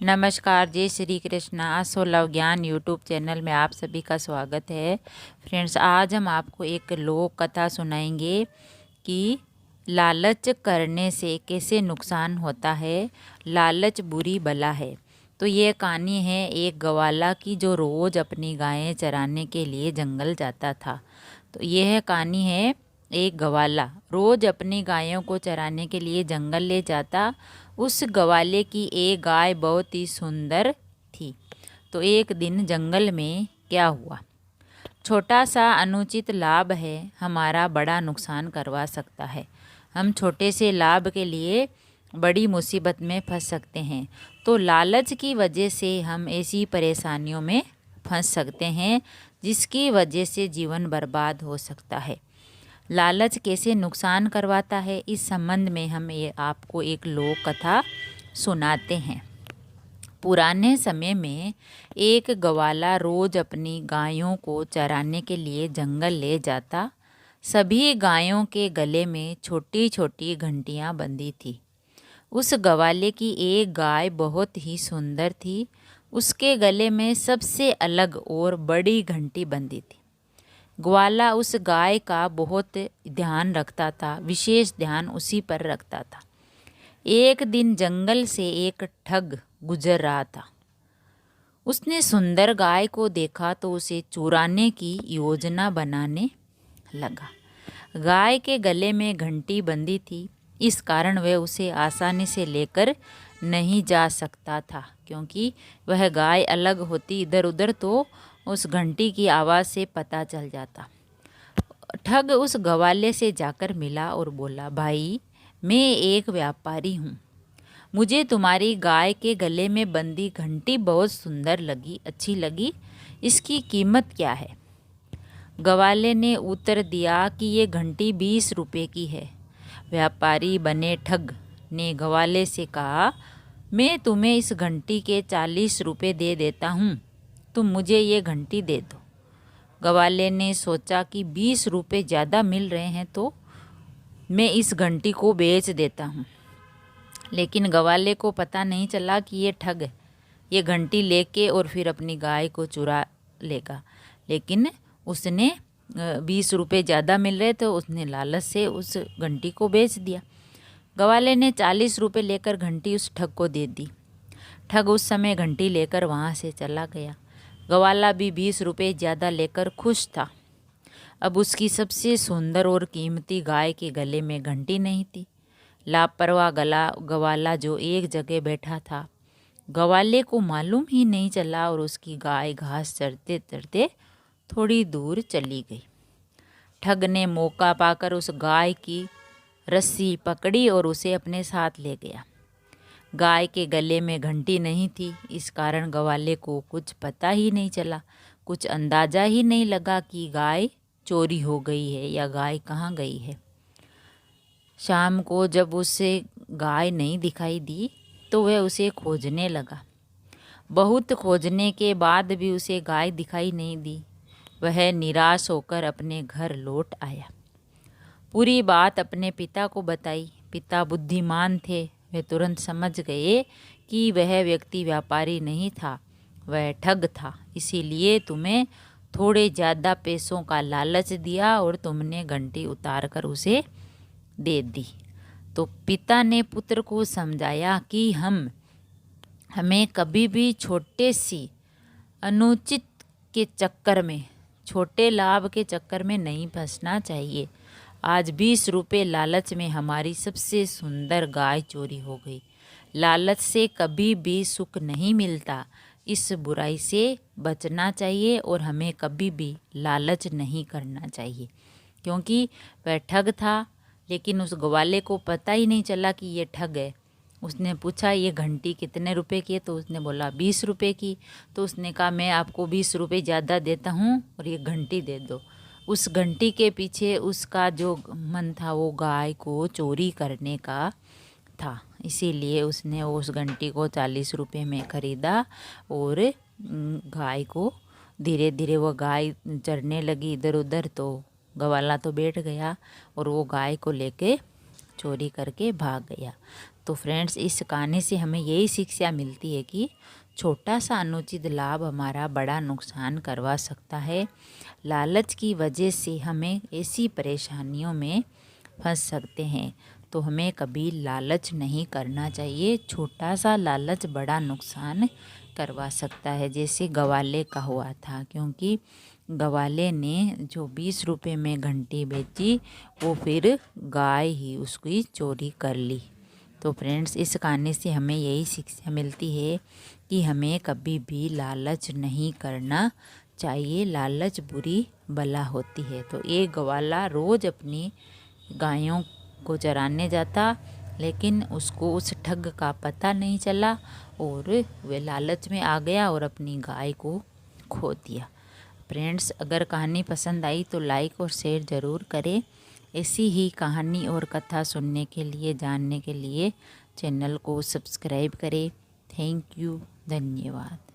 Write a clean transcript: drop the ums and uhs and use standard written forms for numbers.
नमस्कार, जय Shri Krishna. So love ज्ञान यूट्यूब चैनल में आप सभी का स्वागत है। फ्रेंड्स, आज हम आपको एक लोक कथा सुनाएंगे कि लालच करने से कैसे नुकसान होता है। लालच बुरी बला है। तो ये कहानी है एक गवाला की जो रोज़ अपनी गायें चराने के लिए जंगल जाता था। तो यह कहानी है एक गवाला रोज़ अपनी गायों को चराने के लिए जंगल ले जाता। उस गवाले की एक गाय बहुत ही सुंदर थी। तो एक दिन जंगल में क्या हुआ, छोटा सा अनुचित लाभ है हमारा बड़ा नुकसान करवा सकता है। हम छोटे से लाभ के लिए बड़ी मुसीबत में फंस सकते हैं। तो लालच की वजह से हम ऐसी परेशानियों में फंस सकते हैं जिसकी वजह से जीवन बर्बाद हो सकता है। लालच कैसे नुकसान करवाता है, इस संबंध में हम ये आपको एक लोक कथा सुनाते हैं। पुराने समय में एक गवाला रोज अपनी गायों को चराने के लिए जंगल ले जाता। सभी गायों के गले में छोटी छोटी घंटियां बंधी थी। उस गवाले की एक गाय बहुत ही सुंदर थी। उसके गले में सबसे अलग और बड़ी घंटी बंधी थी। ग्वाला उस गाय का बहुत ध्यान रखता था, विशेष ध्यान उसी पर रखता था। एक दिन जंगल से एक ठग गुजर रहा था। उसने सुंदर गाय को देखा तो उसे चुराने की योजना बनाने लगा। गाय के गले में घंटी बंधी थी, इस कारण वह उसे आसानी से लेकर नहीं जा सकता था, क्योंकि वह गाय अलग होती इधर उधर तो उस घंटी की आवाज़ से पता चल जाता। ठग उस गवाले से जाकर मिला और बोला, भाई, मैं एक व्यापारी हूँ। मुझे तुम्हारी गाय के गले में बंधी घंटी बहुत सुंदर लगी, अच्छी लगी। इसकी कीमत क्या है? गवाले ने उत्तर दिया कि ये घंटी 20 रुपये की है। व्यापारी बने ठग ने गवाले से कहा, मैं तुम्हें इस घंटी के 40 रुपये दे देता हूँ, तुम मुझे ये घंटी दे दो। गवाले ने सोचा कि 20 रुपये ज़्यादा मिल रहे हैं तो मैं इस घंटी को बेच देता हूँ। लेकिन गवाले को पता नहीं चला कि ये ठग है, ये घंटी लेके और फिर अपनी गाय को चुरा लेगा। लेकिन उसने 20 रुपये ज़्यादा मिल रहे तो उसने लालच से उस घंटी को बेच दिया। गवाले ने 40 रुपये लेकर घंटी उस ठग को दे दी। ठग उस समय घंटी लेकर वहाँ से चला गया। गवाला भी 20 रुपये ज़्यादा लेकर खुश था। अब उसकी सबसे सुंदर और कीमती गाय के गले में घंटी नहीं थी। लापरवाह गवाला जो एक जगह बैठा था, गवाले को मालूम ही नहीं चला और उसकी गाय घास चरते चरते थोड़ी दूर चली गई। ठग ने मौका पाकर उस गाय की रस्सी पकड़ी और उसे अपने साथ ले गया। गाय के गले में घंटी नहीं थी, इस कारण गवाले को कुछ पता ही नहीं चला, कुछ अंदाज़ा ही नहीं लगा कि गाय चोरी हो गई है या गाय कहाँ गई है। शाम को जब उसे गाय नहीं दिखाई दी तो वह उसे खोजने लगा। बहुत खोजने के बाद भी उसे गाय दिखाई नहीं दी। वह निराश होकर अपने घर लौट आया। पूरी बात अपने पिता को बताई। पिता बुद्धिमान थे, वे तुरंत समझ गए कि वह व्यक्ति व्यापारी नहीं था, वह ठग था। इसीलिए तुम्हें थोड़े ज़्यादा पैसों का लालच दिया और तुमने घंटी उतार कर उसे दे दी। तो पिता ने पुत्र को समझाया कि हमें कभी भी छोटे सी अनुचित के चक्कर में, छोटे लाभ के चक्कर में नहीं फंसना चाहिए। आज 20 रुपये लालच में हमारी सबसे सुंदर गाय चोरी हो गई। लालच से कभी भी सुख नहीं मिलता। इस बुराई से बचना चाहिए और हमें कभी भी लालच नहीं करना चाहिए, क्योंकि वह ठग था। लेकिन उस ग्वाले को पता ही नहीं चला कि ये ठग है। उसने पूछा, ये घंटी कितने रुपए की है? तो उसने बोला 20 रुपये की। तो उसने कहा, मैं आपको 20 रुपये ज़्यादा देता हूँ और ये घंटी दे दो। उस घंटी के पीछे उसका जो मन था वो गाय को चोरी करने का था। इसीलिए उसने उस घंटी को 40 रुपये में ख़रीदा और गाय को धीरे धीरे वो गाय चरने लगी इधर उधर। तो गवाला तो बैठ गया और वो गाय को लेके चोरी करके भाग गया। तो फ्रेंड्स, इस कहानी से हमें यही शिक्षा मिलती है कि छोटा सा अनुचित लाभ हमारा बड़ा नुकसान करवा सकता है। लालच की वजह से हमें ऐसी परेशानियों में फंस सकते हैं। तो हमें कभी लालच नहीं करना चाहिए। छोटा सा लालच बड़ा नुकसान करवा सकता है, जैसे गवाले का हुआ था। क्योंकि गवाले ने जो 20 रुपये में घंटी बेची, वो फिर गाय ही उसकी चोरी कर ली। तो फ्रेंड्स, इस कहानी से हमें यही शिक्षा मिलती है कि हमें कभी भी लालच नहीं करना चाहिए। लालच बुरी बला होती है। तो एक ग्वाला रोज़ अपनी गायों को चराने जाता, लेकिन उसको उस ठग का पता नहीं चला और वह लालच में आ गया और अपनी गाय को खो दिया। फ्रेंड्स, अगर कहानी पसंद आई तो लाइक और शेयर ज़रूर करें। ऐसी ही कहानी और कथा सुनने के लिए, जानने के लिए चैनल को सब्सक्राइब करें। थैंक यू, धन्यवाद।